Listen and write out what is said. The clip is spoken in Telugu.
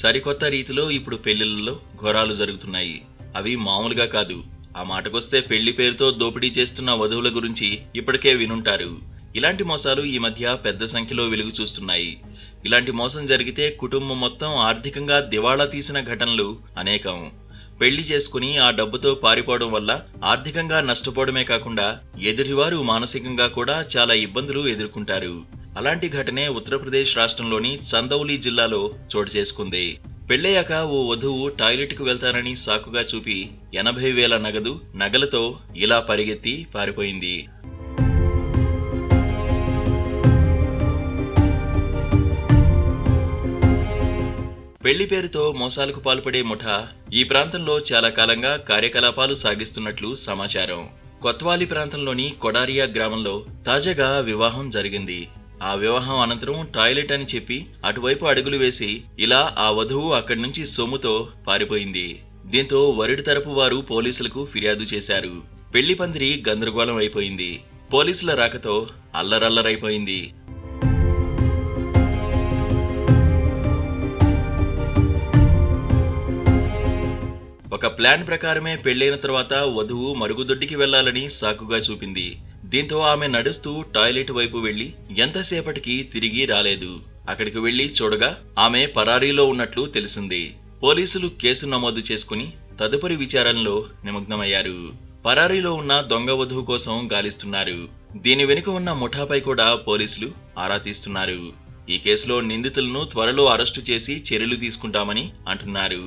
సరికొత్త రీతిలో ఇప్పుడు పెళ్లిళ్లలో ఘోరాలు జరుగుతున్నాయి. అవి మామూలుగా కాదు. ఆ మాటకొస్తే పెళ్లి పేరుతో దోపిడీ చేస్తున్న వధువుల గురించి ఇప్పటికే వినుంటారు. ఇలాంటి మోసాలు ఈ మధ్య పెద్ద సంఖ్యలో వెలుగు చూస్తున్నాయి. ఇలాంటి మోసం జరిగితే కుటుంబం మొత్తం ఆర్థికంగా దివాళా తీసిన ఘటనలు అనేకం. పెళ్లి చేసుకుని ఆ డబ్బుతో పారిపోవడం వల్ల ఆర్థికంగా నష్టపోవడమే కాకుండా ఎదుటివారు మానసికంగా కూడా చాలా ఇబ్బందులు ఎదుర్కొంటారు. అలాంటి ఘటనే ఉత్తరప్రదేశ్ రాష్ట్రంలోని చందౌలి జిల్లాలో చోటు చేసుకుంది. పెళ్ళయ్యాక ఓ వధువు టాయిలెట్కు వెళ్తానని సాకుగా చూపి 80,000 నగదు నగలతో ఇలా పరిగెత్తి పారిపోయింది. పెళ్లి పేరుతో మోసాలకు పాల్పడే ముఠా ఈ ప్రాంతంలో చాలా కాలంగా కార్యకలాపాలు సాగిస్తున్నట్లు సమాచారం. కొత్వాలి ప్రాంతంలోని కొడారియా గ్రామంలో తాజాగా వివాహం జరిగింది. ఆ వివాహం అనంతరం టాయిలెట్ అని చెప్పి అటువైపు అడుగులు వేసి ఇలా ఆ వధువు అక్కడి నుంచి సొమ్ముతో పారిపోయింది. దీంతో వరుడి తరపు వారు పోలీసులకు ఫిర్యాదు చేశారు. పెళ్లి పందిరి గందరగోళం అయిపోయింది. పోలీసుల రాకతో అల్లరల్లరైపోయింది. ఒక ప్లాన్ ప్రకారమే పెళ్లైన తర్వాత వధువు మరుగుదొడ్డికి వెళ్లాలని సాకుగా చూపింది. దీంతో ఆమె నడుస్తూ టాయిలెట్ వైపు వెళ్లి ఎంతసేపటికి తిరిగి రాలేదు. అక్కడికి వెళ్లి చూడగా ఆమె పరారీలో ఉన్నట్లు తెలిసింది. పోలీసులు కేసు నమోదు చేసుకుని తదుపరి విచారణలో నిమగ్నమయ్యారు. పరారీలో ఉన్న దొంగ వధువు కోసం గాలిస్తున్నారు. దీని వెనుక ఉన్న ముఠాపై కూడా పోలీసులు ఆరా తీస్తున్నారు. ఈ కేసులో నిందితులను త్వరలో అరెస్టు చేసి చర్యలు తీసుకుంటామని అంటున్నారు.